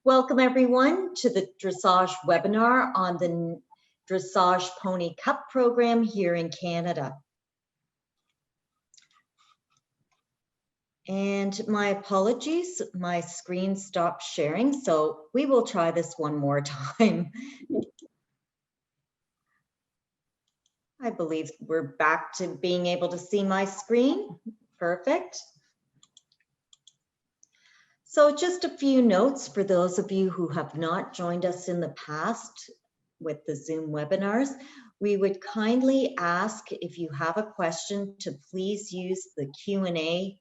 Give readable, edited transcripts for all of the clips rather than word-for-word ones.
Welcome everyone to the Dressage webinar on the Dressage Pony Cup program here in Canada. And my apologies, my screen stopped sharing, so we will try this one more time. I believe we're back to being able to see my screen. Perfect. So just a few notes for those of you who have not joined us in the past with the Zoom webinars. We would kindly ask, if you have a question, to please use the Q&A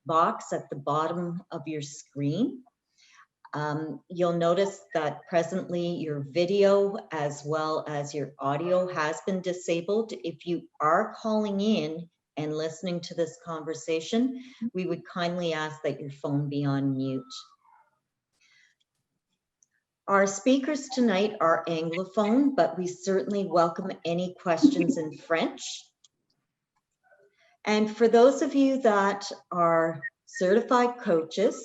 box at the bottom of your screen. You'll notice that presently your video as well as your audio has been disabled. If you are calling in and listening to this conversation, we would kindly ask that your phone be on mute. Our speakers tonight are Anglophone, but we certainly welcome any questions in French. And for those of you that are certified coaches,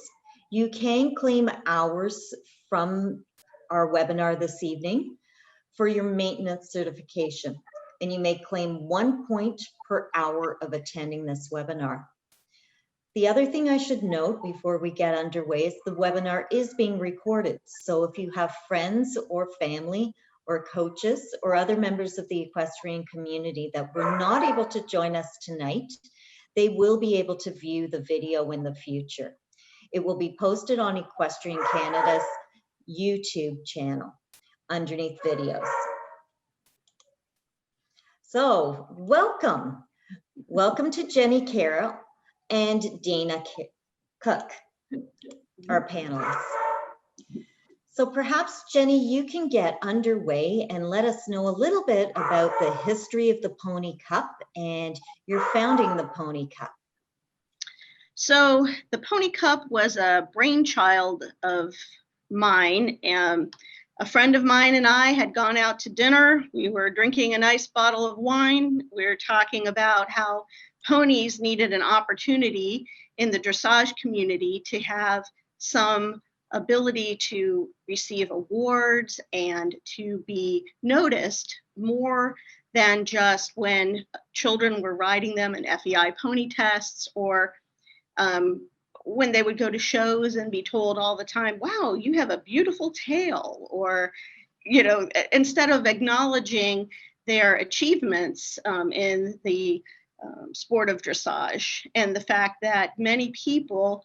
you can claim hours from our webinar this evening for your maintenance certification. And you may claim 1 point per hour of attending this webinar. The other thing I should note before we get underway is the webinar is being recorded. So if you have friends or family or coaches or other members of the equestrian community that were not able to join us tonight, they will be able to view the video in the future. It will be posted on Equestrian Canada's YouTube channel underneath videos. So welcome. Welcome to Jenny Carroll and Dana Cook, our panelists. So perhaps, Jenny, you can get underway and let us know a little bit about the history of the Pony Cup and your founding the Pony Cup. So the Pony Cup was a brainchild of mine. A friend of mine and I had gone out to dinner. We were drinking a nice bottle of wine. We were talking about how ponies needed an opportunity in the dressage community to have some ability to receive awards and to be noticed more than just when children were riding them in FEI pony tests, or when they would go to shows and be told all the time, wow, you have a beautiful tail, or, you know, instead of acknowledging their achievements in the sport of dressage, and the fact that many people,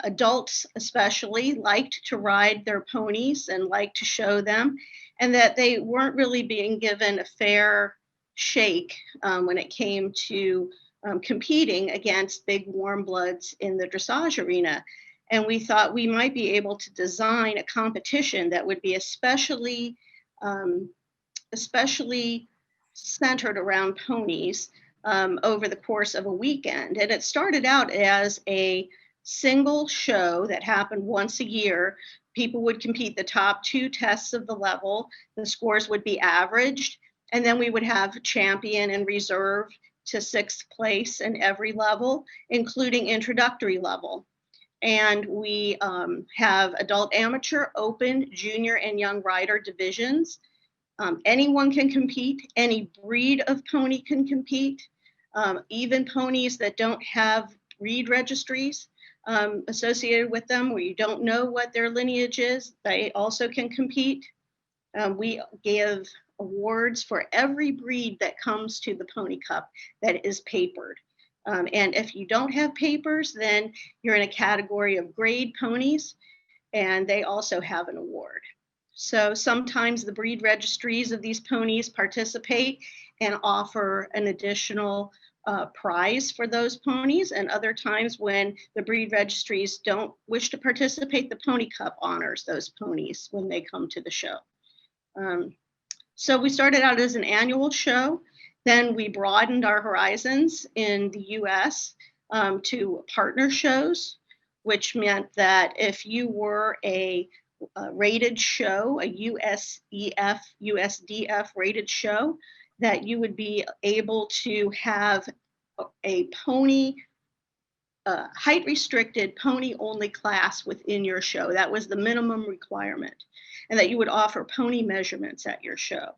adults especially, liked to ride their ponies and liked to show them, and that they weren't really being given a fair shake when it came to competing against big warm bloods in the dressage arena. And we thought we might be able to design a competition that would be especially centered around ponies over the course of a weekend. And it started out as a single show that happened once a year. People would compete the top 2 tests of the level. The scores would be averaged, and then we would have champion and reserve to 6th place in every level, including introductory level. And we have adult, amateur, open, junior, and young rider divisions. Anyone can compete. Any breed of pony can compete. Even ponies that don't have breed registries associated with them, where you don't know what their lineage is, they also can compete. We give awards for every breed that comes to the Pony Cup that is papered. And if you don't have papers, then you're in a category of grade ponies, and they also have an award. So sometimes the breed registries of these ponies participate and offer an additional prize for those ponies, and other times when the breed registries don't wish to participate, the Pony Cup honors those ponies when they come to the show. So we started out as an annual show. Then we broadened our horizons in the US to partner shows, which meant that if you were a rated show, a USEF, USDF rated show, that you would be able to have a pony height restricted pony only class within your show. That was the minimum requirement, and that you would offer pony measurements at your show.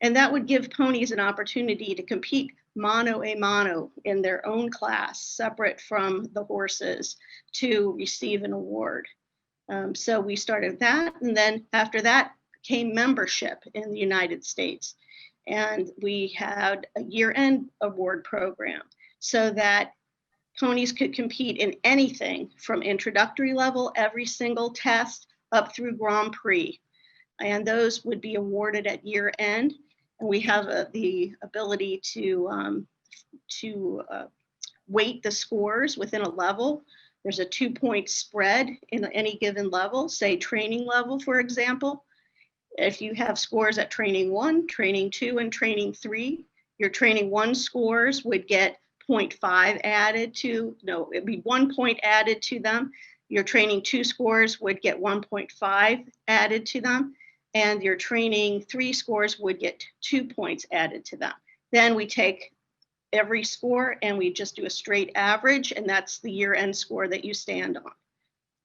And that would give ponies an opportunity to compete mano a mano in their own class, separate from the horses, to receive an award. So we started that, and then after that came membership in the United States. And we had a year-end award program so that ponies could compete in anything from introductory level, every single test, up through Grand Prix. And those would be awarded at year end. And we have the ability to weight the scores within a level. There's a 2-point spread in any given level, say training level, for example. If you have scores at training 1, training 2, and training 3, your training 1 scores would get 0.5 added to, no, it'd be 1 point added to them. Your training 2 scores would get 1.5 added to them. And your training 3 scores would get 2 points added to them. Then we take every score and we just do a straight average, and that's the year-end score that you stand on.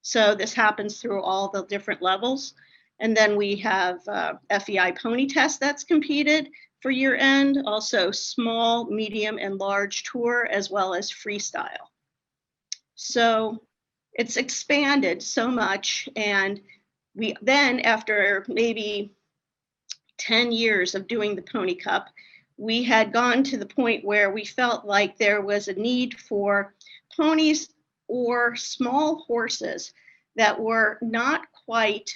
So this happens through all the different levels. And then we have FEI pony test that's competed for year-end, also small, medium, and large tour, as well as freestyle. So it's expanded so much, and we then, after maybe 10 years of doing the Pony Cup, we had gone to the point where we felt like there was a need for ponies or small horses that were not quite,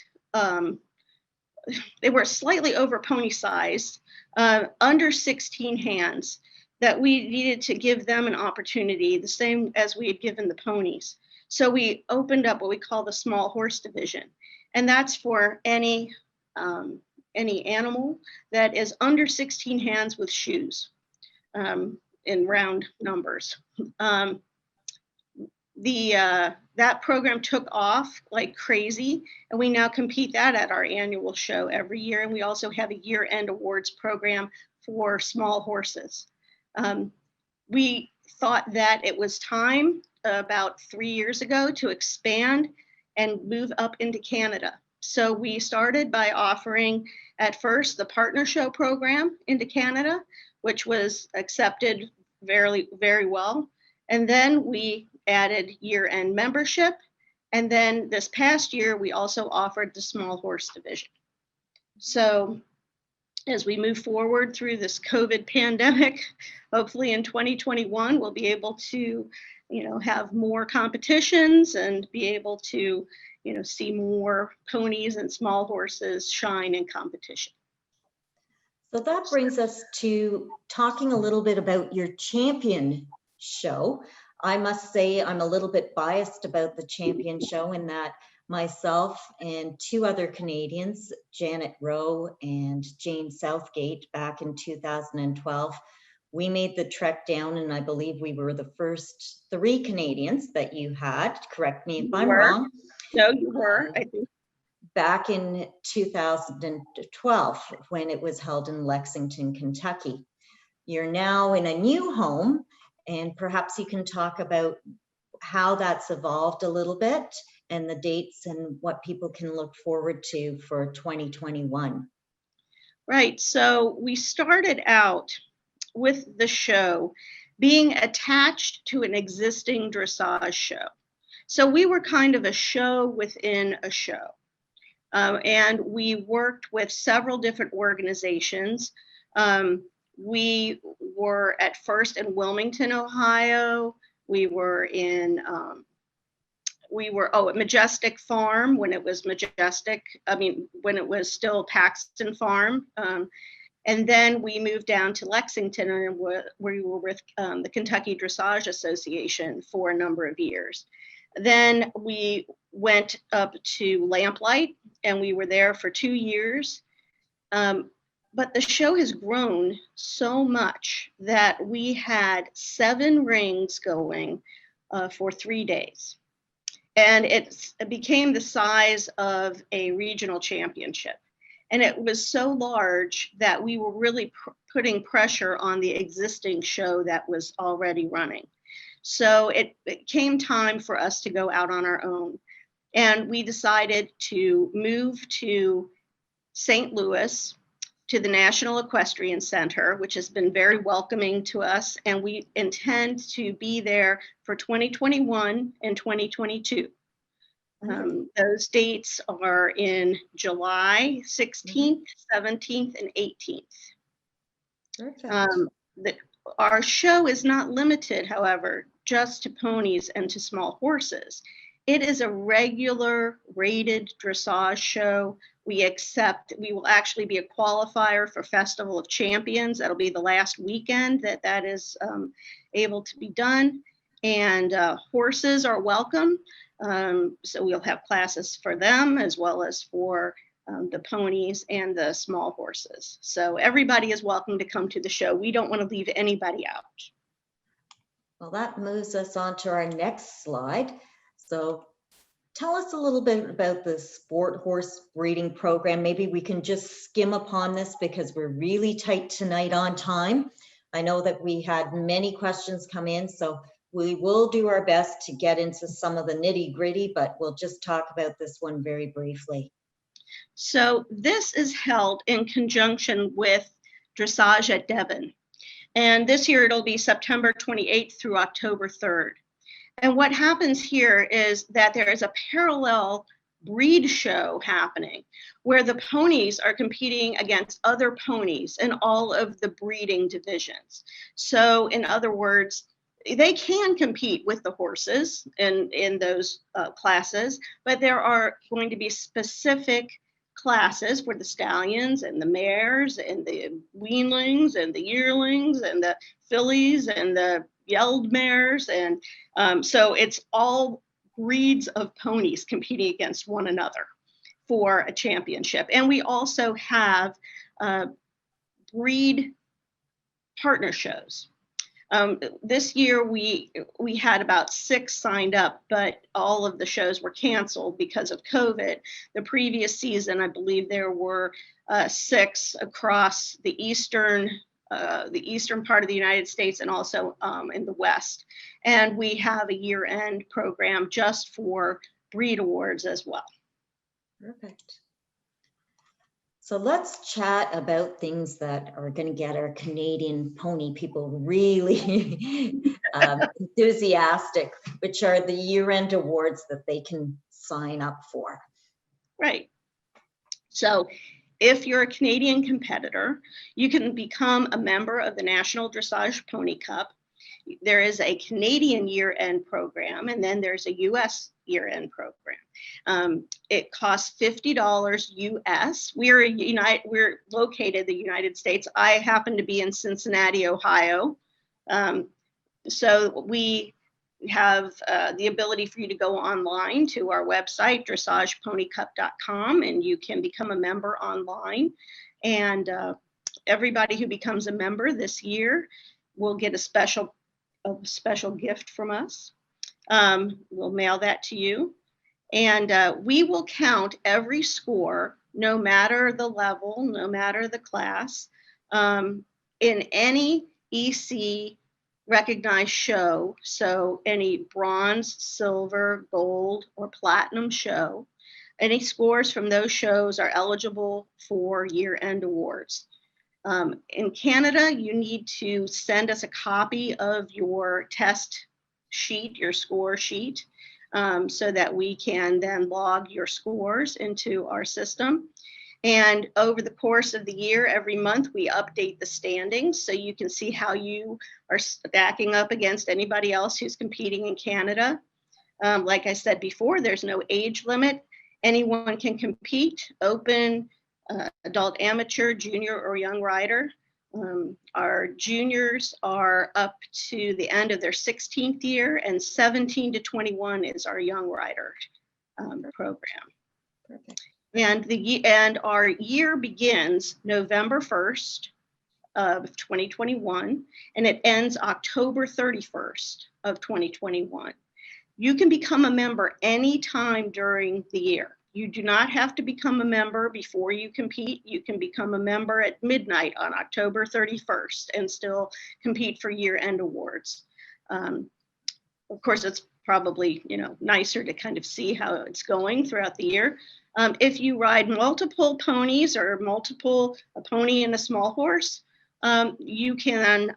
they were slightly over pony size, under 16 hands, that we needed to give them an opportunity, the same as we had given the ponies. So we opened up what we call the small horse division. And that's for any animal that is under 16 hands with shoes, in round numbers. That program took off like crazy, and we now compete that at our annual show every year. And we also have a year-end awards program for small horses. We thought that it was time about 3 years ago to expand and move up into Canada. So we started by offering at first the partner show program into Canada, which was accepted very, very well. And then we added year-end membership. And then this past year, we also offered the small horse division. So as we move forward through this COVID pandemic, hopefully in 2021, we'll be able to, have more competitions and be able to, see more ponies and small horses shine in competition. So that brings us to talking a little bit about your champion show. I must say I'm a little bit biased about the champion show in that myself and 2 other Canadians, Janet Rowe and Jane Southgate, back in 2012, we made the trek down, and I believe we were the first 3 Canadians that you had. Correct me if I'm wrong. No, you were, I think. Back in 2012, when it was held in Lexington, Kentucky. You're now in a new home, and perhaps you can talk about how that's evolved a little bit and the dates and what people can look forward to for 2021. Right, so we started out with the show being attached to an existing dressage show. So we were kind of a show within a show. And we worked with several different organizations. We were at first in Wilmington, Ohio. We were in, at Majestic Farm when it was Majestic, when it was still Paxton Farm. And then we moved down to Lexington, and we were with the Kentucky Dressage Association for a number of years. Then we went up to Lamplight, and we were there for 2 years. But the show has grown so much that we had 7 rings going for 3 days. And it became the size of a regional championship. And it was so large that we were really putting pressure on the existing show that was already running. So it came time for us to go out on our own. And we decided to move to St. Louis, to the National Equestrian Center, which has been very welcoming to us. And we intend to be there for 2021 and 2022. Those dates are in July 16th, 17th, and 18th. Perfect. Our show is not limited, however, just to ponies and to small horses. It is a regular rated dressage show. We will actually be a qualifier for Festival of Champions. That'll be the last weekend that is able to be done. And horses are welcome. So we'll have classes for them as well as for the ponies and the small horses. So everybody is welcome to come to the show. We don't want to leave anybody out. Well, that moves us on to our next slide. So tell us a little bit about the sport horse breeding program. Maybe we can just skim upon this because we're really tight tonight on time. I know that we had many questions come in, so we will do our best to get into some of the nitty gritty, but we'll just talk about this one very briefly. So this is held in conjunction with Dressage at Devon. And this year it'll be September 28th through October 3rd. And what happens here is that there is a parallel breed show happening where the ponies are competing against other ponies in all of the breeding divisions. So in other words, they can compete with the horses in those classes, but there are going to be specific classes for the stallions and the mares and the weanlings and the yearlings and the fillies and the yelled mares. And so it's all breeds of ponies competing against one another for a championship. And we also have breed partner shows. This year we had about 6 signed up, but all of the shows were canceled because of COVID. The previous season, I believe there were 6 across the eastern part of the United States and also in the West. And we have a year-end program just for breed awards as well. Perfect. So let's chat about things that are going to get our Canadian pony people really enthusiastic, which are the year-end awards that they can sign up for. Right. So if you're a Canadian competitor, you can become a member of the National Dressage Pony Cup. There is a Canadian year-end program, and then there's a U.S. year-end program. It costs $50 U.S. We're located in the United States. I happen to be in Cincinnati, Ohio. So we have the ability for you to go online to our website, dressageponycup.com, and you can become a member online. And everybody who becomes a member this year will get a special gift from us. We'll mail that to you. And we will count every score, no matter the level, no matter the class, in any EC recognized show. So any bronze, silver, gold, or platinum show. Any scores from those shows are eligible for year-end awards. In Canada, you need to send us a copy of your test sheet, your score sheet, so that we can then log your scores into our system. And over the course of the year, every month, we update the standings so you can see how you are stacking up against anybody else who's competing in Canada. Like I said before, there's no age limit. Anyone can compete, open, adult, amateur, junior, or young rider. Our juniors are up to the end of their 16th year, and 17 to 21 is our young rider program. Perfect. And our year begins November 1st of 2021, and it ends October 31st of 2021. You can become a member anytime during the year. You do not have to become a member before you compete. You can become a member at midnight on October 31st and still compete for year-end awards. of course, it's probably, nicer to kind of see how it's going throughout the year. If you ride multiple ponies or a pony and a small horse, you can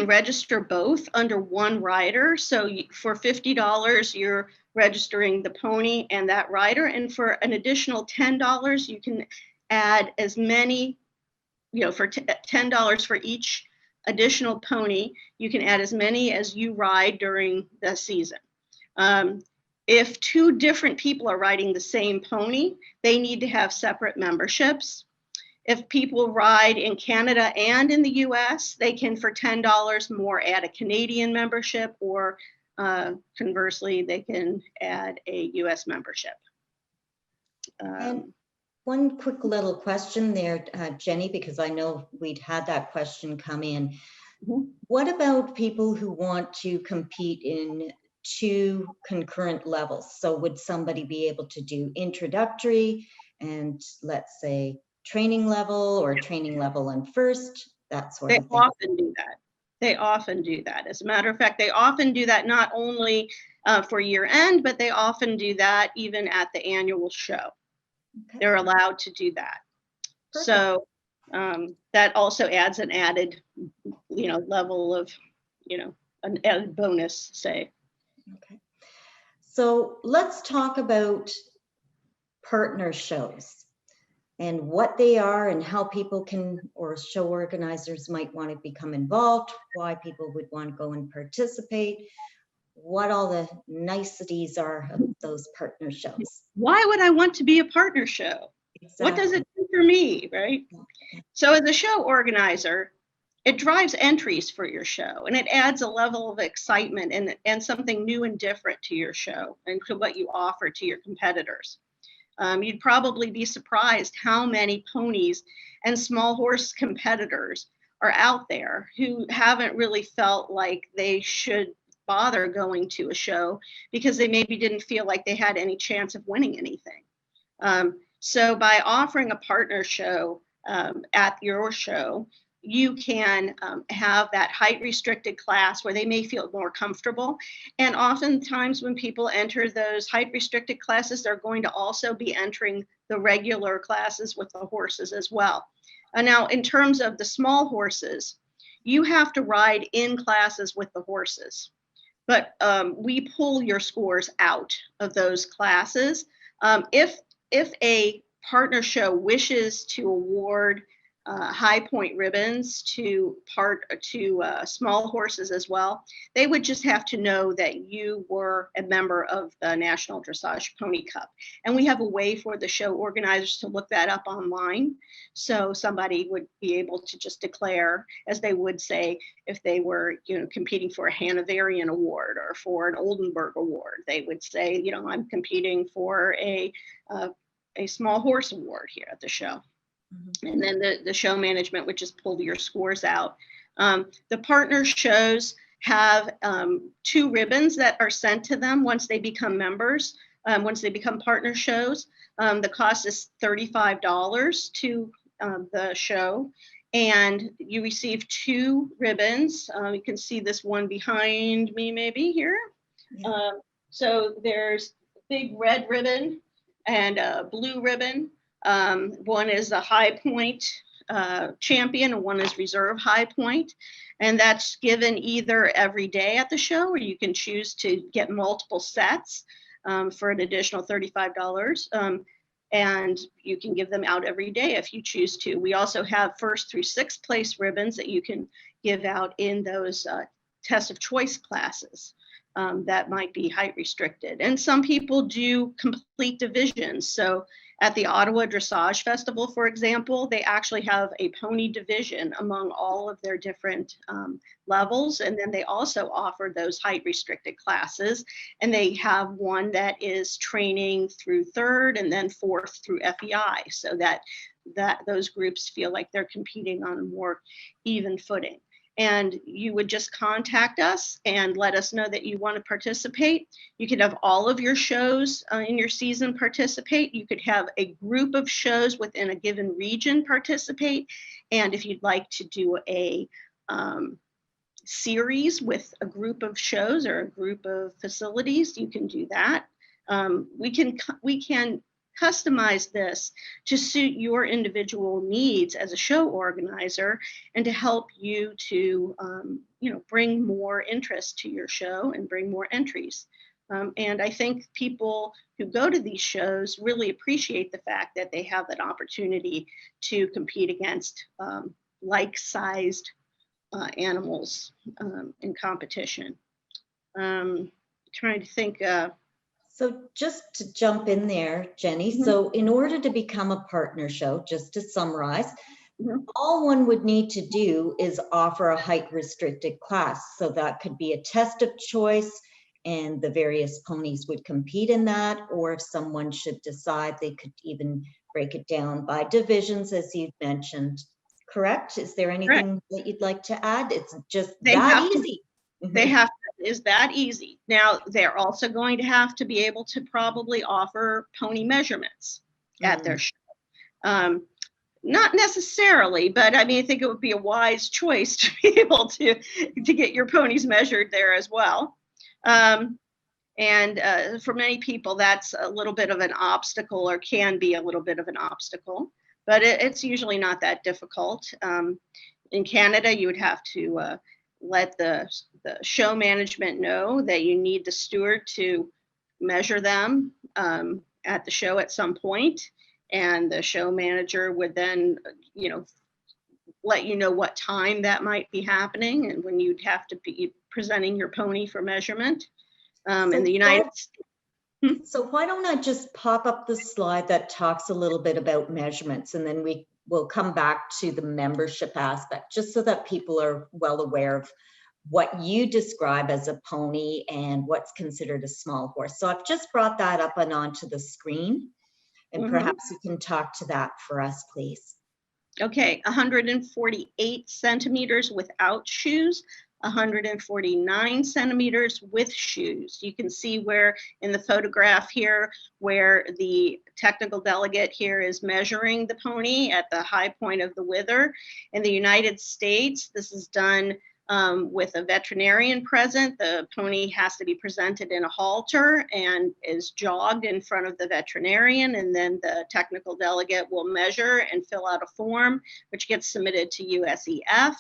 register both under one rider. So for $50, you're registering the pony and that rider. And for an additional $10, you can add as many, for $10 for each additional pony, you can add as many as you ride during the season. If two different people are riding the same pony, they need to have separate memberships. If people ride in Canada and in the US, they can, for $10 more, add a Canadian membership, or conversely, they can add a US membership. And one quick little question there, Jenny, because I know we'd had that question come in. Mhm. What about people who want to compete in 2 concurrent levels? So would somebody be able to do introductory and, let's say, training level, or training level and first, that sort They of thing? often do that. They often do that. As a matter of fact, they often do that not only for year end, but they often do that even at the annual show. Okay. They're allowed to do that. Perfect. So that also adds an added, level of, an added bonus, say. Okay. So let's talk about partner shows and what they are and how people can, or show organizers might want to become involved, why people would want to go and participate, what all the niceties are of those partner shows. Why would I want to be a partner show? Exactly. What does it do for me, right? So as a show organizer, it drives entries for your show, and it adds a level of excitement and something new and different to your show and to what you offer to your competitors. You'd probably be surprised how many ponies and small horse competitors are out there who haven't really felt like they should bother going to a show because they maybe didn't feel like they had any chance of winning anything. So by offering a partner show at your show, you can have that height restricted class where they may feel more comfortable. And oftentimes when people enter those height restricted classes, they're going to also be entering the regular classes with the horses as well. Now, in terms of the small horses, you have to ride in classes with the horses. But we pull your scores out of those classes. If a partner show wishes to award high point ribbons to small horses as well, they would just have to know that you were a member of the National Dressage Pony Cup. And we have a way for the show organizers to look that up online. So somebody would be able to just declare, as they would say if they were, competing for a Hanoverian award or for an Oldenburg award. They would say, I'm competing for a small horse award here at the show. Mm-hmm. And then the show management would just pull your scores out. The partner shows have 2 ribbons that are sent to them once they become members, once they become partner shows. The cost is $35 to the show, and you receive 2 ribbons. You can see this one behind me maybe here. Yeah. So there's a big red ribbon and a blue ribbon. One is a high point champion and one is reserve high point. And that's given either every day at the show, or you can choose to get multiple sets for an additional $35. And you can give them out every day if you choose to. We also have 1st through 6th place ribbons that you can give out in those test of choice classes. That might be height restricted. And some people do complete divisions. So at the Ottawa Dressage Festival, for example, they actually have a pony division among all of their different levels. And then they also offer those height restricted classes. And they have one that is training through 3rd and then 4th through FEI, so that those groups feel like they're competing on a more even footing. And you would just contact us and let us know that you want to participate. You could have all of your shows in your season participate. You could have a group of shows within a given region participate. And if you'd like to do a series with a group of shows or a group of facilities, you can do that. We can customize this to suit your individual needs as a show organizer and to help you to bring more interest to your show and bring more entries. And I think people who go to these shows really appreciate the fact that they have that opportunity to compete against like-sized animals in competition. Trying to think. So just to jump in there, Jenny, Mhm. so in order to become a partner show, just to summarize, Mhm. all one would need to do is offer a height restricted class. So that could be a test of choice and the various ponies would compete in that. Or if someone should decide, they could even break it down by divisions, as you mentioned. Correct? Is there Correct. anything that you'd like to add? It's just They that have to- easy. They have to, is that easy. Now, they're also going to have to be able to probably offer pony measurements at their show. Not necessarily, but I mean, I think it would be a wise choice to be able to get your ponies measured there as well. And for many people, that's a little bit of an obstacle, or can be a little bit of an obstacle, but it's usually not that difficult. In Canada, you would have to let the show management know that you need the steward to measure them at the show at some point, and the show manager would then, let you know what time that might be happening and when you'd have to be presenting your pony for measurement. In the United States. So why don't I just pop up the slide that talks a little bit about measurements, and then we will come back to the membership aspect, just so that people are well aware of what you describe as a pony and what's considered a small horse. So I've just brought that up and onto the screen, and perhaps you can talk to that for us, please. Okay, 148 centimeters without shoes, 149 centimeters with shoes. You can see where in the photograph here, where the technical delegate here is measuring the pony at the high point of the wither. In the United States, this is done with a veterinarian present. The pony has to be presented in a halter and is jogged in front of the veterinarian, and then the technical delegate will measure and fill out a form, which gets submitted to USEF.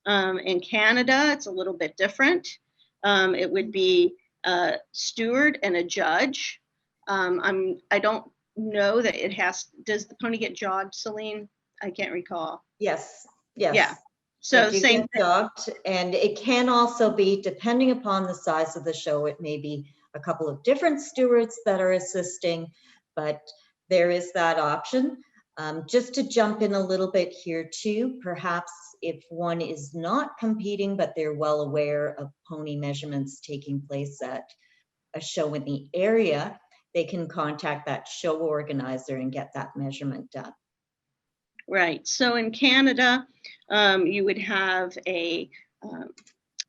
In Canada, it's a little bit different. It would be a steward and a judge. I don't know that it has, does the pony get jogged, Celine? I can't recall. Yes, yes. Yeah. So same thing. Jogged, and it can also be, depending upon the size of the show, it may be a couple of different stewards that are assisting, but there is that option. Just to jump in a little bit here too, perhaps if one is not competing, but they're well aware of pony measurements taking place at a show in the area, they can contact that show organizer and get that measurement done. Right. So in Canada, you would have an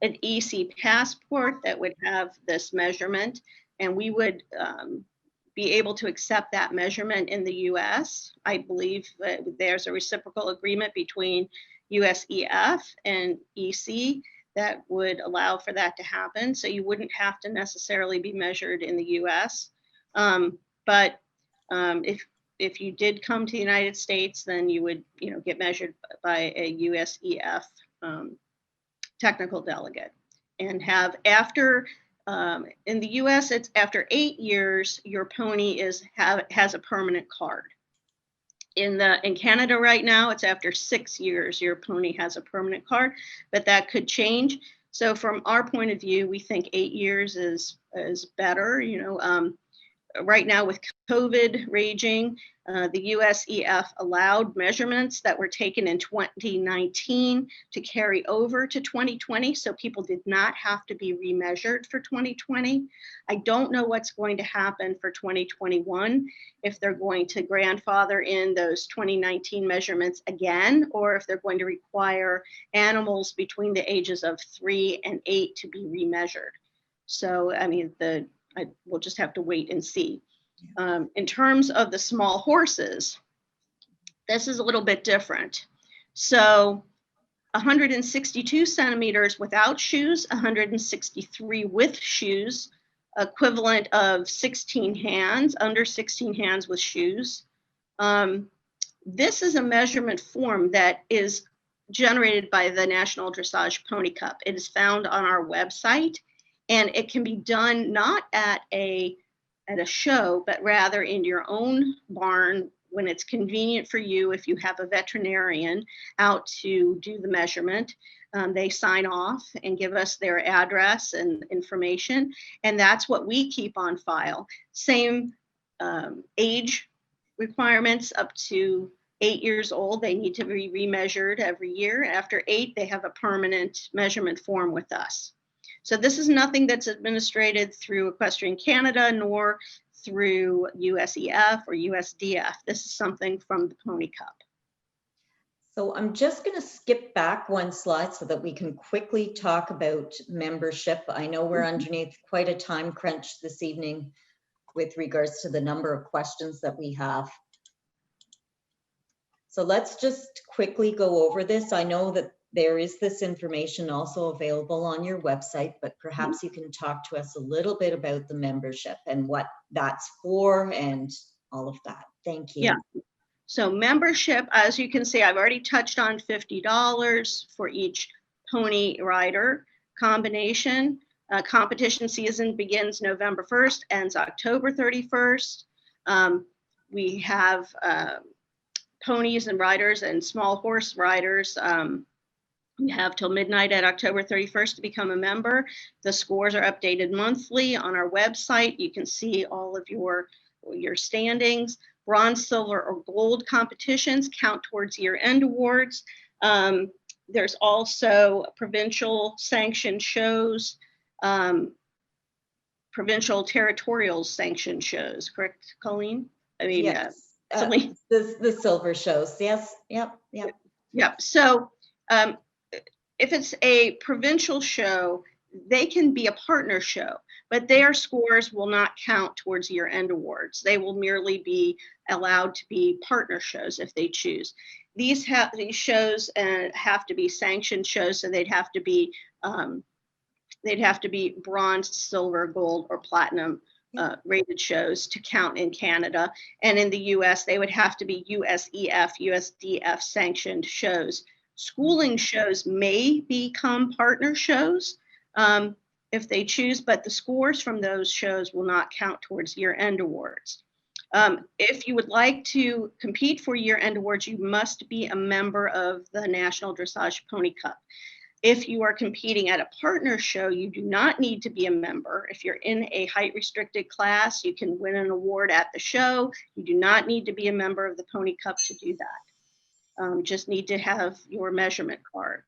EC passport that would have this measurement, and we would be able to accept that measurement in the US. I believe that there's a reciprocal agreement between USEF and EC that would allow for that to happen. So you wouldn't have to necessarily be measured in the US. But if you did come to the United States, then you would, get measured by a USEF technical delegate, and have after. In the US, it's after 8 years, your pony has a permanent card. In Canada right now, it's after 6 years, your pony has a permanent card, but that could change. So from our point of view, we think 8 years is better. Right now with COVID raging, the USEF allowed measurements that were taken in 2019 to carry over to 2020. So people did not have to be remeasured for 2020. I don't know what's going to happen for 2021, if they're going to grandfather in those 2019 measurements again, or if they're going to require animals between the ages of 3 and 8 to be remeasured. So, I mean, we'll just have to wait and see. In terms of the small horses, this is a little bit different. So 162 centimeters without shoes, 163 with shoes, equivalent of 16 hands, under 16 hands with shoes. This is a measurement form that is generated by the National Dressage Pony Cup. It is found on our website, and it can be done not at a show, but rather in your own barn when it's convenient for you. If you have a veterinarian out to do the measurement, they sign off and give us their address and information, and that's what we keep on file. Same age requirements up to 8 years old. They need to be remeasured every year. After 8, they have a permanent measurement form with us. So this is nothing that's administered through Equestrian Canada nor through USEF or USDF. This is something from the Pony Cup. So I'm just going to skip back one slide so that we can quickly talk about membership. I know we're underneath quite a time crunch this evening with regards to the number of questions that we have. So let's just quickly go over this. I know that there is this information also available on your website, but perhaps you can talk to us a little bit about the membership and what that's for and all of that. Thank you. Yeah. So membership, as you can see, I've already touched on $50 for each pony rider combination. Competition season begins November 1st, ends October 31st. We have ponies and riders and small horse riders. We have till midnight at October 31st to become a member. The scores are updated monthly on our website. You can see all of your standings. Bronze, silver, or gold competitions count towards year-end awards. There's also provincial sanctioned shows, provincial territorial sanctioned shows, correct, Colleen? I mean, yes. The silver shows, yes, yep. So if it's a provincial show, they can be a partner show, but their scores will not count towards year-end awards. They will merely be allowed to be partner shows if they choose. These shows have to be sanctioned shows, so they'd have to be bronze, silver, gold, or platinum rated shows to count in Canada. And in the US, they would have to be USEF, USDF sanctioned shows. Schooling shows may become partner shows if they choose, but the scores from those shows will not count towards year-end awards. If you would like to compete for year-end awards, you must be a member of the National Dressage Pony Cup. If you are competing at a partner show, you do not need to be a member. If you're in a height-restricted class, you can win an award at the show. You do not need to be a member of the Pony Cup to do that. Just need to have your measurement card.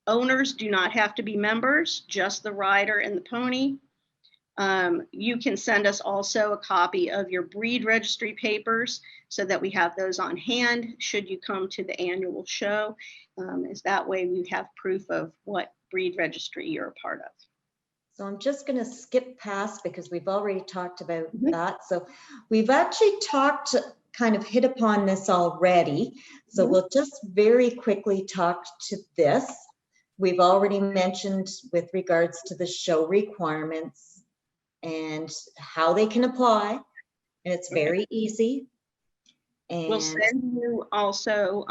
Owners do not have to be members, just the rider and the pony. You can send us also a copy of your breed registry papers so that we have those on hand should you come to the annual show. Is that way we have proof of what breed registry you're a part of. So I'm just going to skip past because we've already talked about that. So we've actually kind of hit upon this already. So we'll just very quickly talk to this. We've already mentioned with regards to the show requirements and how they can apply, and it's very easy. And we'll send you also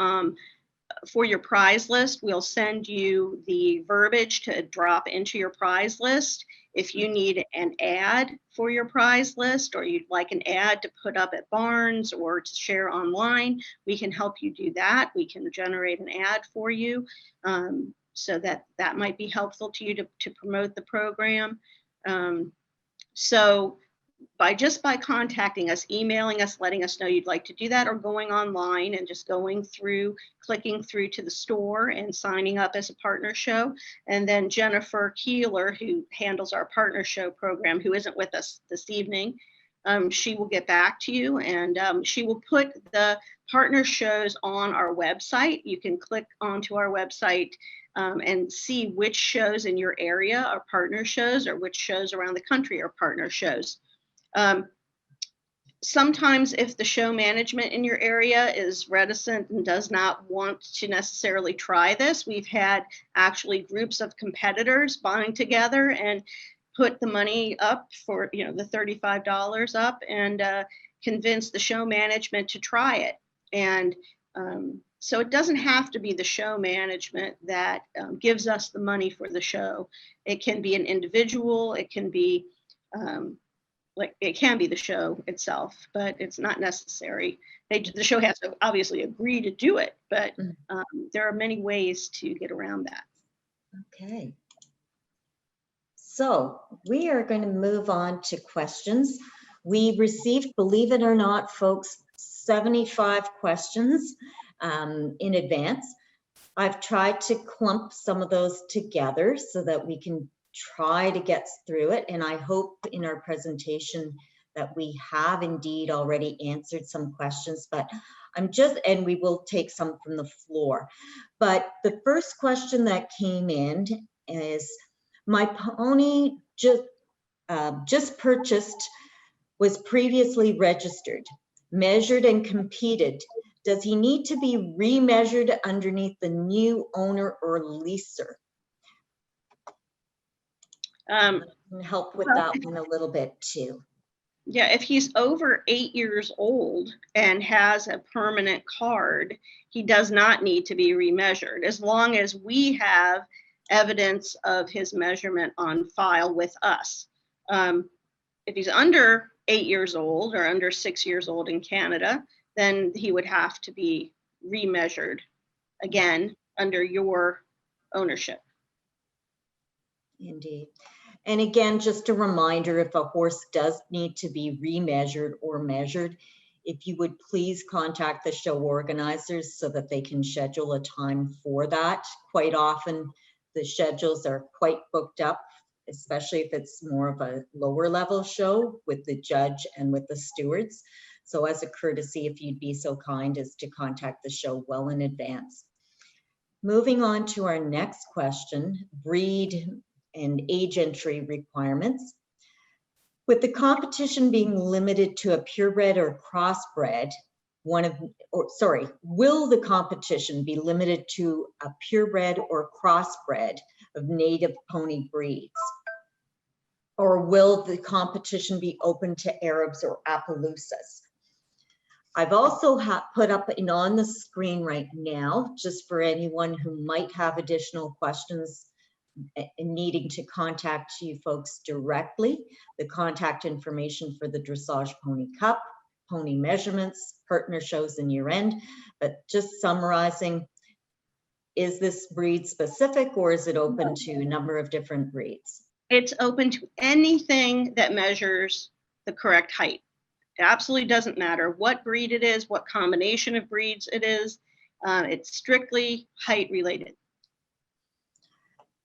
for your prize list, we'll send you the verbiage to drop into your prize list. If you need an ad for your prize list, or you'd like an ad to put up at barns or to share online, we can help you do that. We can generate an ad for you, so that might be helpful to you to promote the program. So by contacting us, emailing us, letting us know you'd like to do that, or going online and just clicking through to the store and signing up as a partner show. And then Jennifer Keeler, who handles our partner show program, who isn't with us this evening, she will get back to you, and she will put the partner shows on our website. You can click onto our website and see which shows in your area are partner shows, or which shows around the country are partner shows. Sometimes if the show management in your area is reticent and does not want to necessarily try this, we've had actually groups of competitors bind together and put the money up for, the $35 up and convince the show management to try it. And so it doesn't have to be the show management that gives us the money for the show. It can be an individual, it can be it can be the show itself, but it's not necessary. The show has to obviously agree to do it, but there are many ways to get around that. Okay. So we are going to move on to questions. We received, believe it or not, folks, 75 questions in advance. I've tried to clump some of those together so that we can try to get through it. And I hope in our presentation that we have indeed already answered some questions, but and we will take some from the floor. But the first question that came in is, my pony just purchased, was previously registered, measured and competed. Does he need to be remeasured underneath the new owner or leaser? Help with that one a little bit too. Yeah, if he's over 8 years old and has a permanent card, he does not need to be remeasured, as long as we have evidence of his measurement on file with us. If he's under 8 years old or under 6 years old in Canada, then he would have to be remeasured again under your ownership. Indeed. And again, just a reminder, if a horse does need to be remeasured or measured, if you would please contact the show organizers so that they can schedule a time for that. Quite often, the schedules are quite booked up, especially if it's more of a lower level show with the judge and with the stewards. So as a courtesy, if you'd be so kind as to contact the show well in advance. Moving on to our next question, breed and age entry requirements. With the competition being limited to a purebred or crossbred, will the competition be limited to a purebred or crossbred of native pony breeds? Or will the competition be open to Arabs or Appaloosas? I've also put up on the screen right now, just for anyone who might have additional questions and needing to contact you folks directly, the contact information for the Dressage Pony Cup, pony measurements, partner shows, and year end. But just summarizing, is this breed specific or is it open to a number of different breeds? It's open to anything that measures the correct height. It absolutely doesn't matter what breed it is, what combination of breeds it is. It's strictly height related.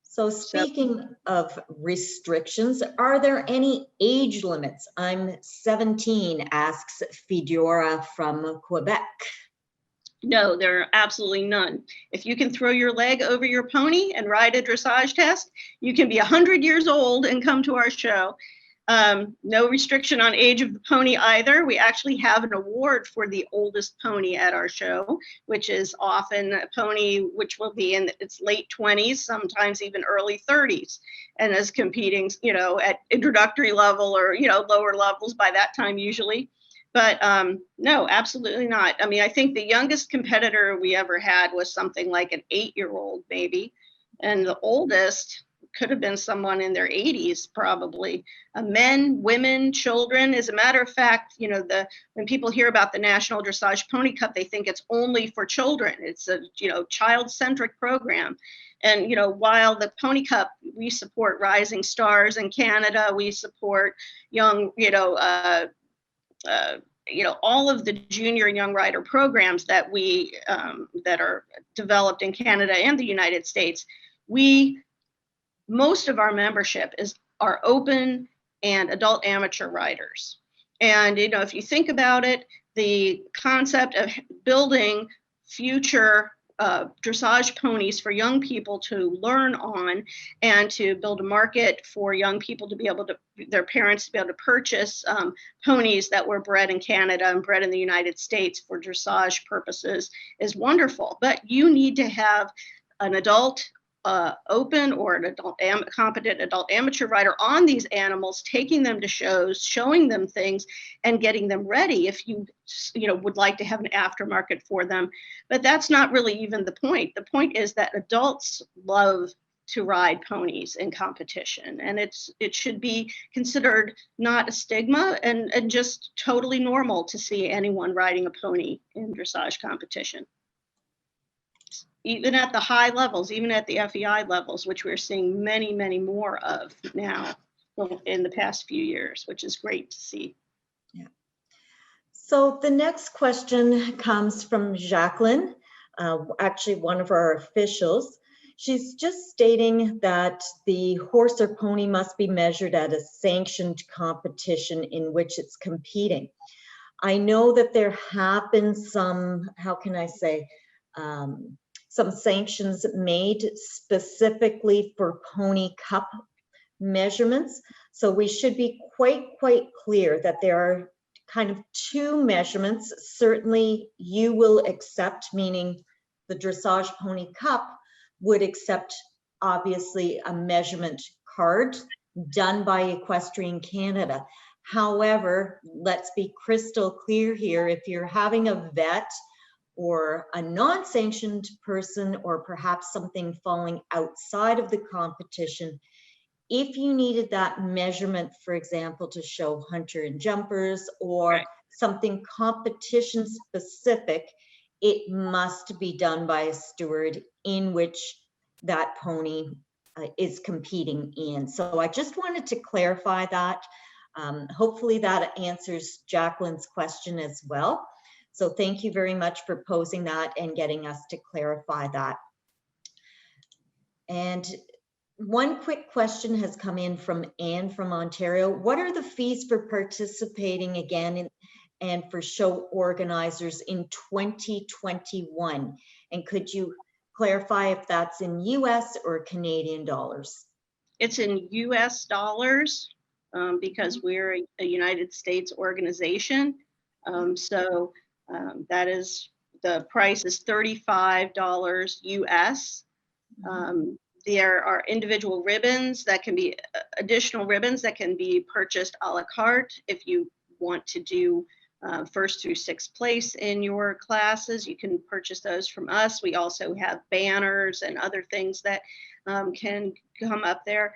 So speaking of restrictions, are there any age limits? I'm 17, asks Fedora from Quebec. No, there are absolutely none. If you can throw your leg over your pony and ride a dressage test, you can be 100 years old and come to our show. No restriction on age of the pony either. We actually have an award for the oldest pony at our show, which is often a pony which will be in its late 20s, sometimes even early 30s, and is competing, at introductory level or, lower levels by that time usually. But no, absolutely not. I mean, I think the youngest competitor we ever had was something like an 8-year-old maybe, and the oldest could have been someone in their 80s probably. Men, women, children. As a matter of fact, when people hear about the National Dressage Pony Cup, they think it's only for children. It's a child-centric program. And while the Pony Cup, we support rising stars in Canada, we support young, all of the junior and young rider programs that we that are developed in Canada and the United States. Most of our membership are open and adult amateur riders. And, if you think about it, the concept of building future dressage ponies for young people to learn on, and to build a market for young people to be able to, their parents to be able to purchase ponies that were bred in Canada and bred in the United States for dressage purposes is wonderful. But you need to have an adult open or an adult competent adult amateur rider on these animals, taking them to shows, showing them things, and getting them ready if you would like to have an aftermarket for them. But that's not really even the point. The point is that adults love to ride ponies in competition, and it should be considered not a stigma, and just totally normal to see anyone riding a pony in dressage competition. Even at the high levels, even at the FEI levels, which we're seeing many, many more of now in the past few years, which is great to see. Yeah. So the next question comes from Jacqueline, actually one of our officials. She's just stating that the horse or pony must be measured at a sanctioned competition in which it's competing. I know that there have been some, how can I say, some sanctions made specifically for pony cup measurements. So we should be quite clear that there are kind of two measurements. Certainly you will accept, meaning the dressage pony cup would accept obviously a measurement card done by Equestrian Canada. However, let's be crystal clear here. If you're having a vet or a non-sanctioned person, or perhaps something falling outside of the competition, if you needed that measurement, for example, to show hunter and jumpers, or Right. something competition specific, it must be done by a steward in which that pony is competing in. So I just wanted to clarify that. Hopefully that answers Jacqueline's question as well. So thank you very much for posing that and getting us to clarify that. And one quick question has come in from Anne from Ontario. What are the fees for participating again and for show organizers in 2021? And could you clarify if that's in US or Canadian dollars? It's in US dollars because we're a United States organization. That is, the price is $35 US. There are individual ribbons that can be additional ribbons that can be purchased a la carte. If you want to do first through sixth place in your classes, you can purchase those from us. We also have banners and other things that can come up there.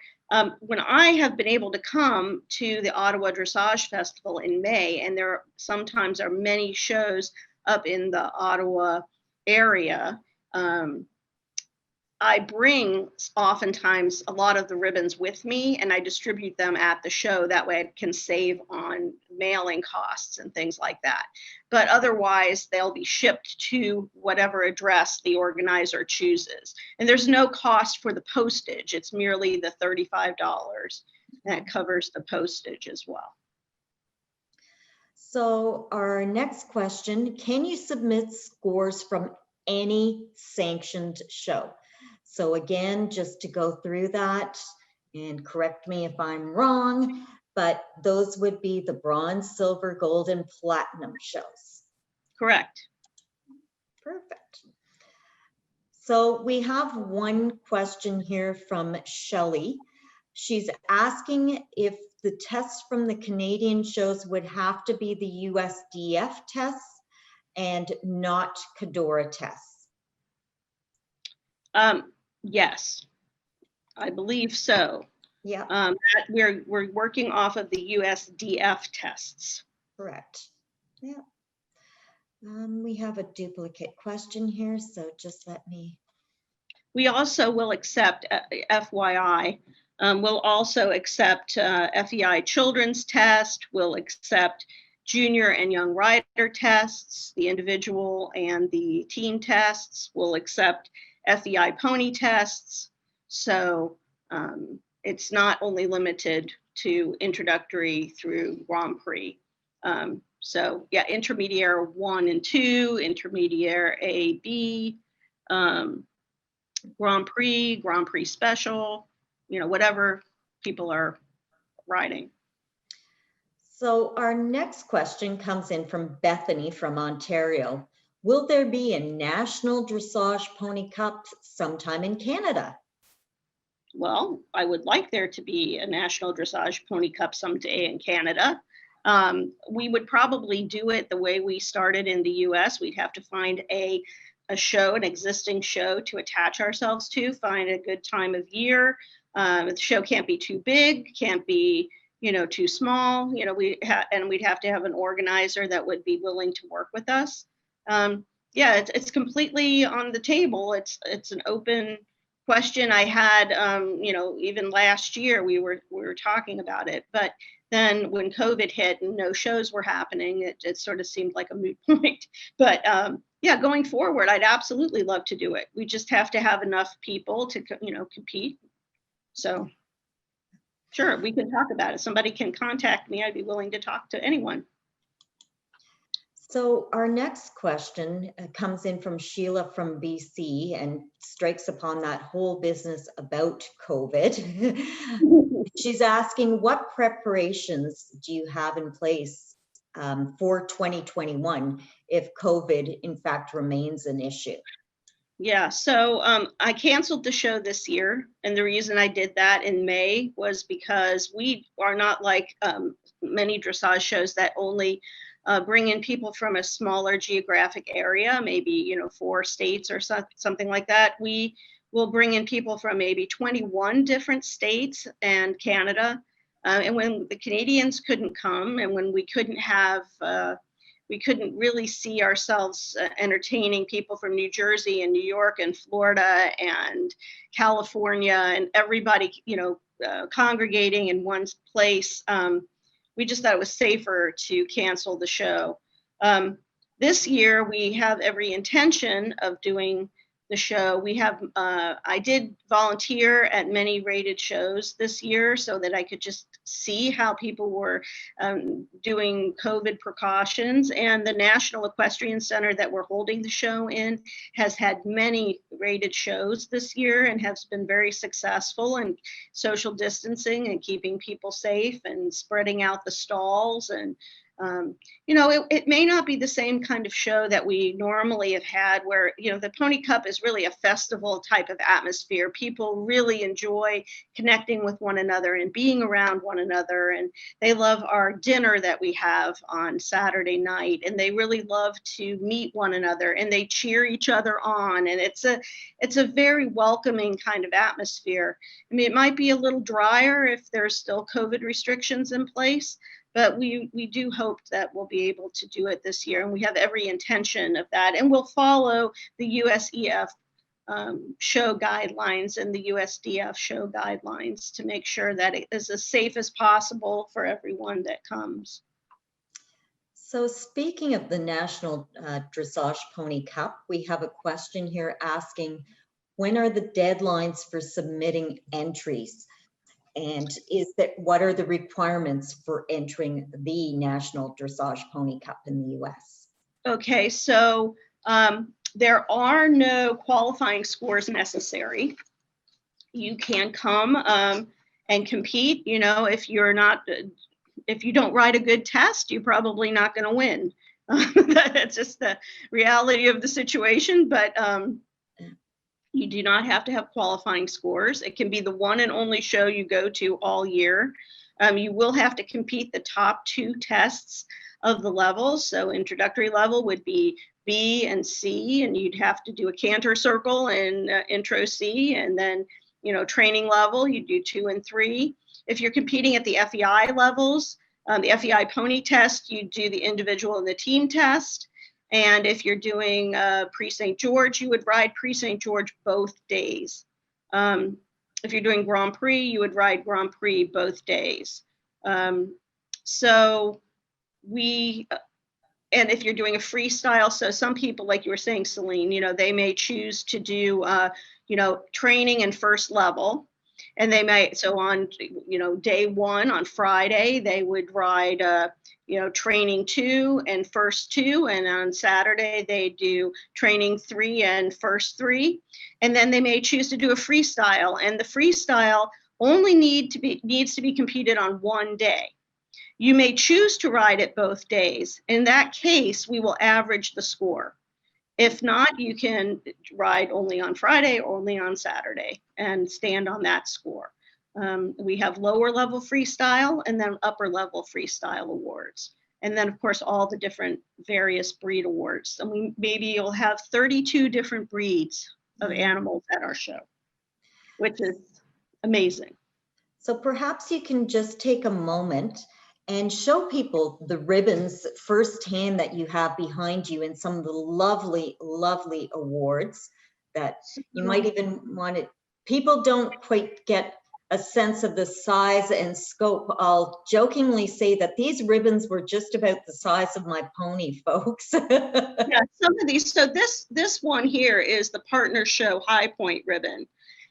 When I have been able to come to the Ottawa Dressage Festival in May, and there sometimes are many shows up in the Ottawa area, I bring oftentimes a lot of the ribbons with me, and I distribute them at the show. That way I can save on mailing costs and things like that. But otherwise, they'll be shipped to whatever address the organizer chooses. And there's no cost for the postage. It's merely the $35 that covers the postage as well. So our next question, can you submit scores from any sanctioned show? So again, just to go through that, and correct me if I'm wrong, but those would be the bronze, silver, gold, and platinum shows. Correct. Perfect. So we have one question here from Shelley. She's asking if the tests from the Canadian shows would have to be the USDF tests and not Cadora tests. Yes, I believe so. Yeah. We're working off of the USDF tests. Correct. Yeah. We have a duplicate question here, so just let me. We also will accept, FYI, we'll also accept FEI children's test, we'll accept junior and young rider tests, the individual and the team tests, we'll accept FEI pony tests. So it's not only limited to introductory through Grand Prix. So yeah, intermediate 1 and 2, intermediate A, B, Grand Prix Special, whatever people are riding. So our next question comes in from Bethany from Ontario. Will there be a National Dressage Pony Cup sometime in Canada? Well, I would like there to be a National Dressage Pony Cup someday in Canada. We would probably do it the way we started in the US. We'd have to find a show, an existing show to attach ourselves to, find a good time of year. The show can't be too big, can't be too small. And we'd have to have an organizer that would be willing to work with us. Yeah, it's completely on the table. It's an open question. I had, even last year we were talking about it, but then when COVID hit and no shows were happening, it sort of seemed like a moot point. But yeah, going forward, I'd absolutely love to do it. We just have to have enough people to, compete. So sure, we can talk about it. Somebody can contact me. I'd be willing to talk to anyone. So our next question comes in from Sheila from BC and strikes upon that whole business about COVID. She's asking, what preparations do you have in place for 2021 if COVID in fact remains an issue? Yeah, so I canceled the show this year. And the reason I did that in May was because we are not like many dressage shows that only bring in people from a smaller geographic area, maybe 4 states or something like that. We will bring in people from maybe 21 different states and Canada. And when the Canadians couldn't come, and when we couldn't really see ourselves entertaining people from New Jersey and New York and Florida and California and everybody, congregating in one place, we just thought it was safer to cancel the show. This year, we have every intention of doing the show. I did volunteer at many rated shows this year so that I could just see how people were doing COVID precautions. And the National Equestrian Center that we're holding the show in has had many rated shows this year and has been very successful in social distancing and keeping people safe and spreading out the stalls. And it may not be the same kind of show that we normally have had where, the Pony Cup is really a festival type of atmosphere. People really enjoy connecting with one another and being around one another. And they love our dinner that we have on Saturday night. And they really love to meet one another and they cheer each other on. And it's a very welcoming kind of atmosphere. I mean, it might be a little drier if there's still COVID restrictions in place, but we do hope that we'll be able to do it this year, and we have every intention of that. And we'll follow the USEF show guidelines and the USDF show guidelines to make sure that it is as safe as possible for everyone that comes. So speaking of the National Dressage Pony Cup, we have a question here asking, when are the deadlines for submitting entries? And what are the requirements for entering the National Dressage Pony Cup in the US? Okay, so there are no qualifying scores necessary. You can come and compete. If you don't write a good test, you're probably not going to win. That's just the reality of the situation. But you do not have to have qualifying scores. It can be the one and only show you go to all year. You will have to compete the top 2 tests of the levels. So introductory level would be B and C, and you'd have to do a canter circle in intro C, and then, training level, you do 2 and 3. If you're competing at the FEI levels, the FEI pony test, you do the individual and the team test. And if you're doing Prix St. George, you would ride Prix St. George both days. If you're doing Grand Prix, you would ride Grand Prix both days. And if you're doing a freestyle, so some people, like you were saying, Celine, they may choose to do, training and first level. And they might, so on, day 1 on Friday, they would ride, training 2 and first 2, and on Saturday they do training 3 and first 3, and then they may choose to do a freestyle, and the freestyle only needs to be competed on one day. You may choose to ride it both days. In that case, we will average the score. If not, you can ride only on Friday or only on Saturday and stand on that score. We have lower level freestyle and then upper level freestyle awards. And then of course, all the different various breed awards. And maybe you'll have 32 different breeds of animals at our show, which is amazing. So perhaps you can just take a moment and show people the ribbons firsthand that you have behind you and some of the lovely, lovely awards that you might even want it. People don't quite get a sense of the size and scope. I'll jokingly say that these ribbons were just about the size of my pony, folks. Yeah, some of these. So this one here is the Partner Show High Point ribbon.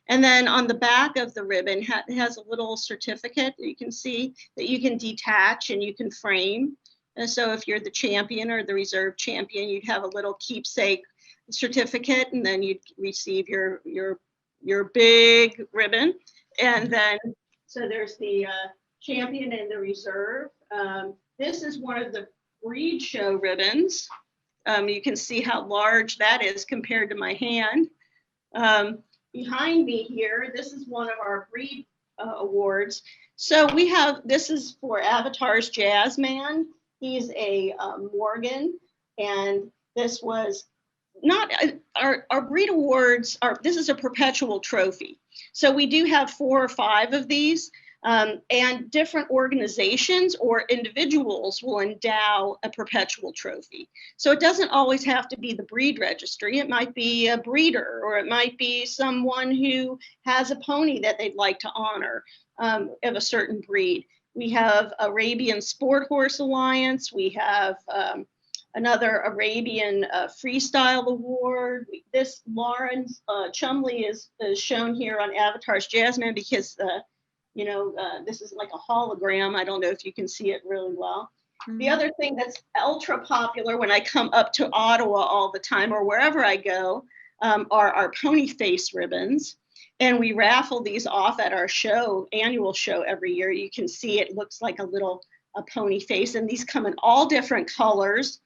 And then on the back of the ribbon has a little certificate that you can see that you can detach and you can frame. And so if you're the champion or the reserve champion, you'd have a little keepsake certificate, and then you'd receive your big ribbon. And then, so there's the champion and the reserve. This is one of the breed show ribbons. You can see how large that is compared to my hand. Behind me here, this is one of our breed awards. So we have, this is for Avatar's Jazzman. He's a Morgan, and this was not, our breed awards this is a perpetual trophy. So we do have 4 or 5 of these, and different organizations or individuals will endow a perpetual trophy. So it doesn't always have to be the breed registry. It might be a breeder, or it might be someone who has a pony that they'd like to honor of a certain breed. We have Arabian Sport Horse Alliance. We have another Arabian Freestyle Award. This Lawrence Chumley is shown here on Avatar's Jazzman because this is like a hologram. I don't know if you can see it really well. Mm-hmm. The other thing that's ultra popular when I come up to Ottawa all the time or wherever I go are our pony face ribbons. And we raffle these off at our show, annual show every year. You can see it looks like a pony face, and these come in all different colors.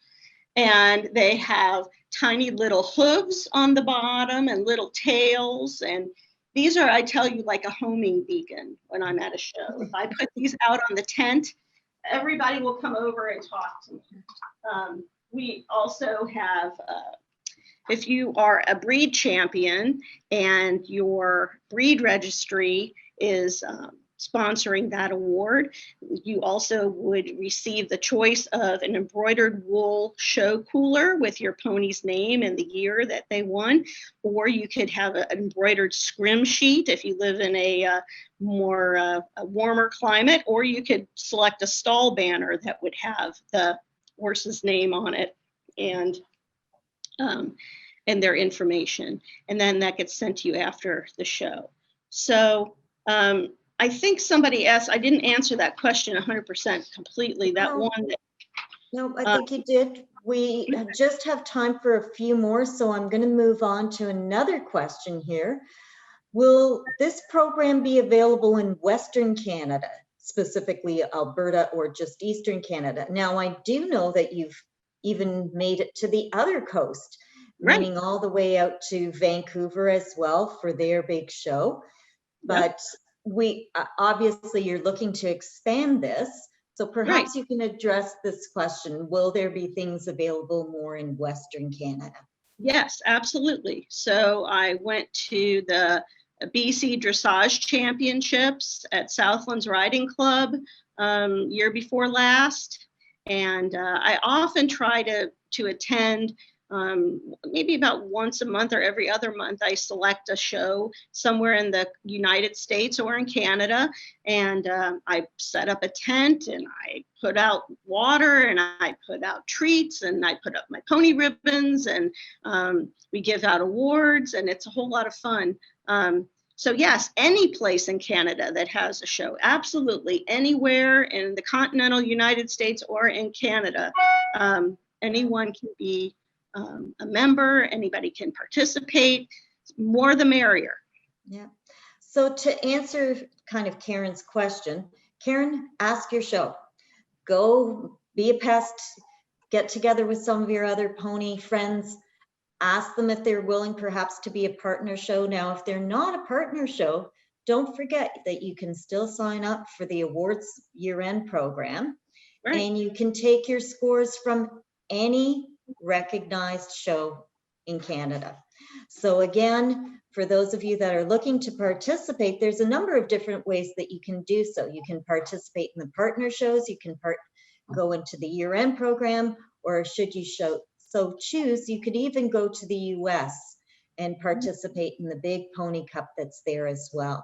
And they have tiny little hooves on the bottom and little tails. And these are, I tell you, like a homing beacon when I'm at a show. If I put these out on the tent, everybody will come over and talk to me. We also have, if you are a breed champion and your breed registry is sponsoring that award, you also would receive the choice of an embroidered wool show cooler with your pony's name and the year that they won, or you could have an embroidered scrim sheet if you live in a warmer climate, or you could select a stall banner that would have the horse's name on it and their information, and then that gets sent to you after the show. So I think somebody asked, I didn't answer that question 100% completely. No, I think you did. We just have time for a few more, so I'm going to move on to another question here. Will this program be available in Western Canada, specifically Alberta, or just Eastern Canada? Now, I do know that you've even made it to the other coast, right, meaning all the way out to Vancouver as well for their big show. But we obviously you're looking to expand this, so perhaps you can address this question. Will there be things available more in Western Canada? Yes, absolutely. So I went to the BC Dressage Championships at Southlands Riding Club year before last, and I often try to attend maybe about once a month or every other month. I select a show somewhere in the United States or in Canada, and I set up a tent, and I put out water, and I put out treats, and I put up my pony ribbons, and we give out awards, and it's a whole lot of fun. So yes, any place in Canada that has a show, absolutely anywhere in the continental United States or in Canada, anyone can be a member, anybody can participate, more the merrier. Yeah. So to answer kind of Karen's question, Karen, ask your show. Go be a pest, get together with some of your other pony friends, ask them if they're willing perhaps to be a partner show. Now, if they're not a partner show, don't forget that you can still sign up for the awards year-end program. Right. And you can take your scores from any recognized show in Canada. So again, for those of you that are looking to participate, there's a number of different ways that you can do so. You can participate in the partner shows, you can go into the year-end program, or should you so choose, you could even go to the US and participate in the big pony cup that's there as well.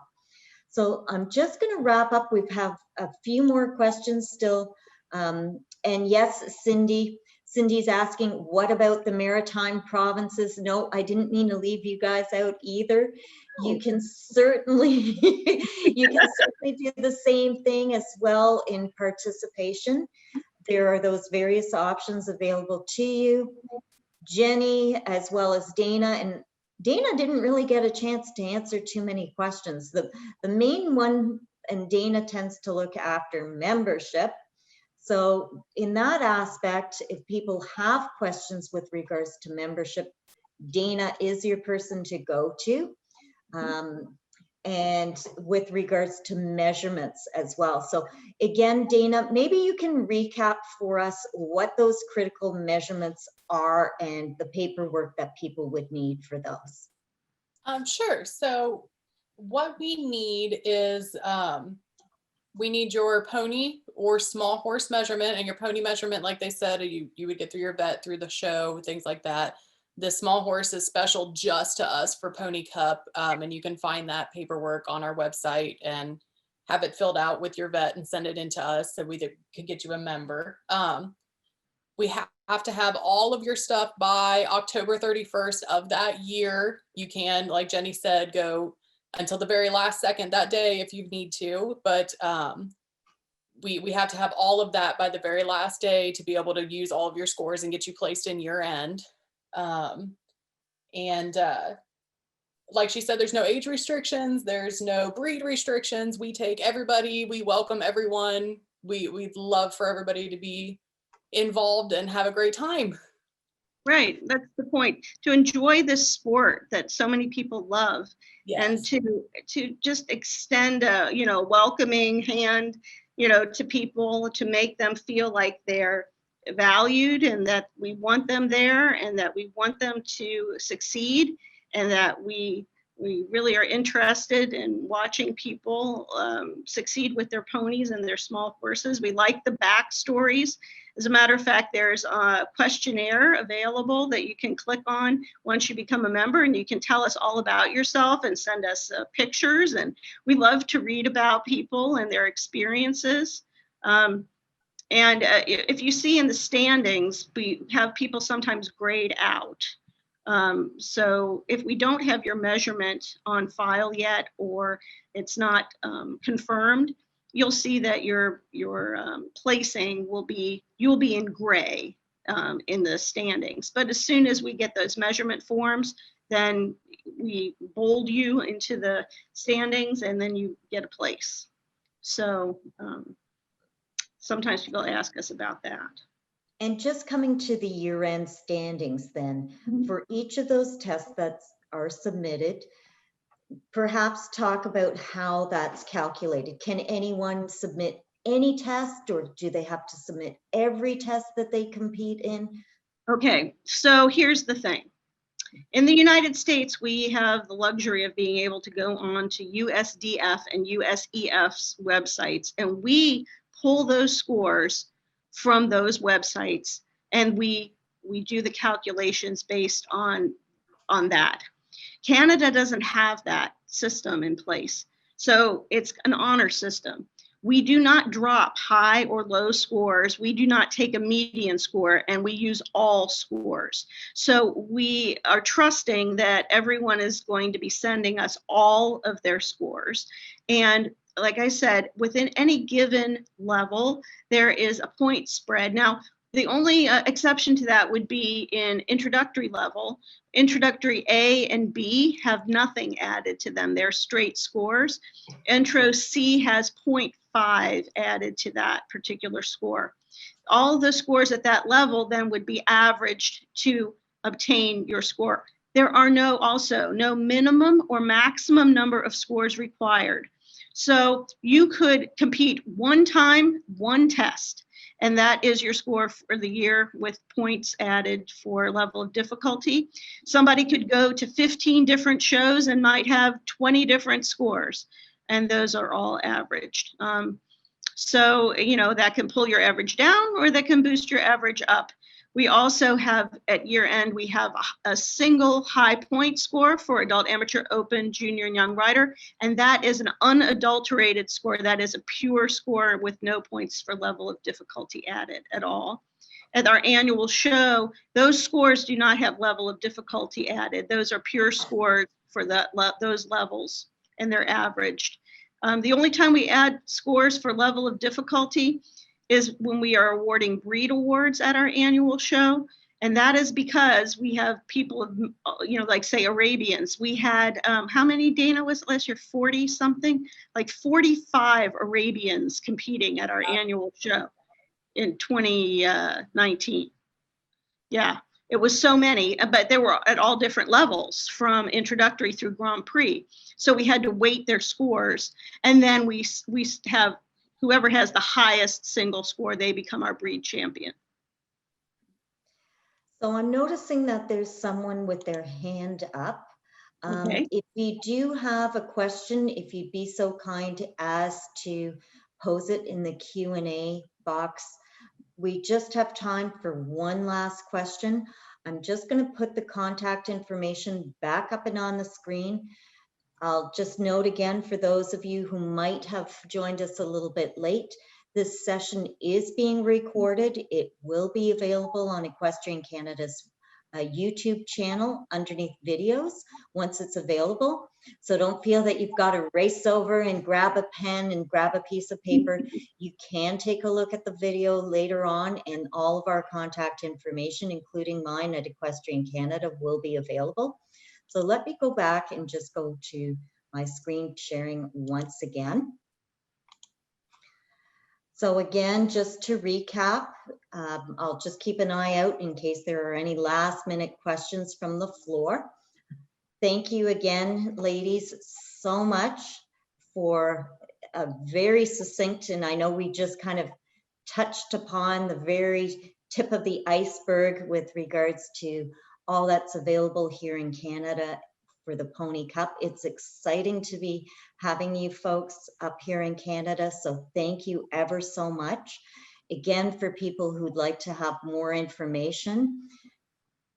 So I'm just going to wrap up. We have a few more questions still. And yes, Cindy's asking, what about the maritime provinces? No, I didn't mean to leave you guys out either. You can certainly do the same thing as well in participation. There are those various options available to you. Jenny, as well as Dana, and Dana didn't really get a chance to answer too many questions. The main one, and Dana tends to look after membership. So in that aspect, if people have questions with regards to membership, Dana is your person to go to. And with regards to measurements as well. So again, Dana, maybe you can recap for us what those critical measurements are and the paperwork that people would need for those. Sure. So what we need is we need your pony or small horse measurement, and your pony measurement, like they said, you would get through your vet, through the show, things like that. The small horse is special just to us for Pony Cup, and you can find that paperwork on our website and have it filled out with your vet and send it in to us so we could get you a member. We have to have all of your stuff by October 31st of that year. You can, like Jenny said, go until the very last second that day if you need to, but we have to have all of that by the very last day to be able to use all of your scores and get you placed in year end. Like she said, there's no age restrictions, there's no breed restrictions. We take everybody, we welcome everyone. We'd love for everybody to be involved and have a great time. Right, that's the point. To enjoy this sport that so many people love, yes. And to just extend a welcoming hand, to people, to make them feel like they're valued and that we want them there and that we want them to succeed and that we really are interested in watching people succeed with their ponies and their small horses. We like the backstories. As a matter of fact, there's a questionnaire available that you can click on once you become a member, and you can tell us all about yourself and send us pictures. And we love to read about people and their experiences. If you see in the standings, we have people sometimes grayed out. So if we don't have your measurement on file yet, or it's not confirmed, you'll see that your placing you'll be in gray in the standings. But as soon as we get those measurement forms, then we bold you into the standings and then you get a place. So sometimes people ask us about that. And just coming to the year-end standings then, for each of those tests that are submitted, perhaps talk about how that's calculated. Can anyone submit any test, or do they have to submit every test that they compete in? Okay, so here's the thing. In the United States, we have the luxury of being able to go on to USDF and USEF's websites, and we pull those scores from those websites, and we do the calculations based on that. Canada doesn't have that system in place, so it's an honor system. we do not drop high or low scores. We do not take a median score, and we use all scores. So we are trusting that everyone is going to be sending us all of their scores. And like I said, within any given level, there is a point spread. Now, the only exception to that would be in introductory level. Introductory A and B have nothing added to them. They're straight scores. Intro C has 0.5 added to that particular score. All the scores at that level then would be averaged to obtain your score. There are also no minimum or maximum number of scores required. So you could compete one time, one test, and that is your score for the year with points added for level of difficulty. Somebody could go to 15 different shows and might have 20 different scores, and those are all averaged. So, you know, that can pull your average down or that can boost your average up. We also have, at year end, we have a single high point score for adult, amateur, open, junior, and young rider. And that is an unadulterated score. That is a pure score with no points for level of difficulty added at all. At our annual show, those scores do not have level of difficulty added. Those are pure scores for those levels, and they're averaged. The only time we add scores for level of difficulty is when we are awarding breed awards at our annual show. And that is because we have people, you know, like say Arabians. We had, how many, Dana, was it last year? 40 something? Like 45 Arabians competing at our annual show in 2019. Yeah, it was so many, but they were at all different levels from introductory through Grand Prix. So we had to weight their scores. And then we have whoever has the highest single score, they become our breed champion. So I'm noticing that there's someone with their hand up. Okay. If you do have a question, if you'd be so kind as to pose it in the Q&A box. We just have time for one last question. I'm just going to put the contact information back up and on the screen. I'll just note again for those of you who might have joined us a little bit late, this session is being recorded. It will be available on Equestrian Canada's YouTube channel underneath videos once it's available. So don't feel that you've got to race over and grab a pen and grab a piece of paper. You can take a look at the video later on, and all of our contact information, including mine at Equestrian Canada, will be available. So let me go back and just go to my screen sharing once again. So again, just to recap, I'll just keep an eye out in case there are any last minute questions from the floor. Thank you again, ladies, so much for a very succinct, and I know we just kind of touched upon the very tip of the iceberg with regards to all that's available here in Canada for the Pony Cup. It's exciting to be having you folks up here in Canada, so thank you ever so much. Again, for people who'd like to have more information,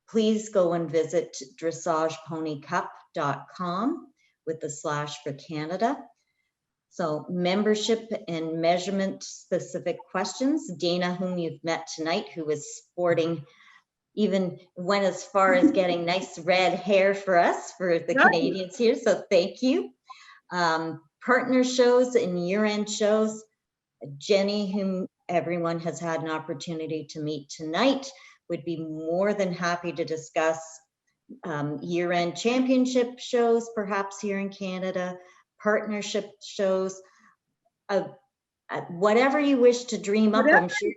please go and visit dressageponycup.com with the / for Canada. So membership and measurement specific questions. Dana, whom you've met tonight, who is sporting, even went as far as getting nice red hair for us, for the Canadians here, so thank you. Partner shows and year-end shows. Jenny, whom everyone has had an opportunity to meet tonight, would be more than happy to discuss year-end championship shows, perhaps here in Canada, partnership shows, whatever you wish to dream up. I'm sure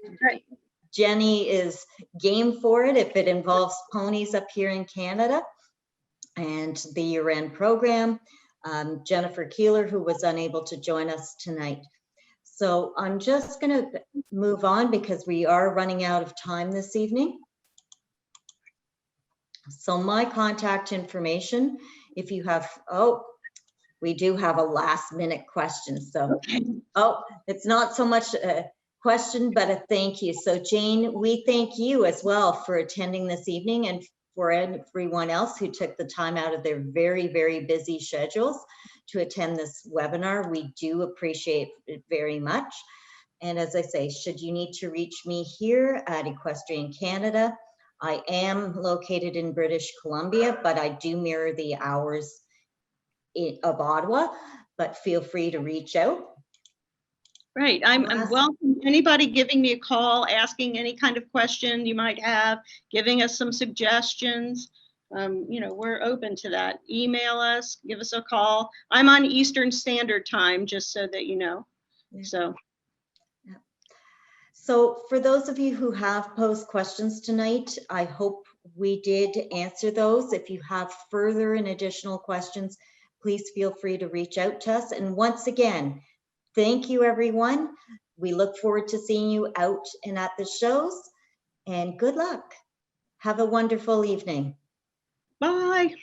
Jenny is game for it if it involves ponies up here in Canada, and the year-end program. Jennifer Keeler, who was unable to join us tonight. So I'm just going to move on because we are running out of time this evening. So my contact information, if you have, we do have a last minute question. So, it's not so much a question, but a thank you. So Jane, we thank you as well for attending this evening, and for everyone else who took the time out of their very, very busy schedules to attend this webinar. We do appreciate it very much. And as I say, should you need to reach me here at Equestrian Canada, I am located in British Columbia, but I do mirror the hours of Ottawa, but feel free to reach out. Right. I'm welcome. Anybody giving me a call, asking any kind of question you might have, giving us some suggestions. We're open to that. Email us, give us a call. I'm on Eastern Standard Time, just so that you know. Yeah. So for those of you who have posed questions tonight, I hope we did answer those. If you have further and additional questions, please feel free to reach out to us. And once again, thank you, everyone. We look forward to seeing you out and at the shows, and good luck. Have a wonderful evening. Bye.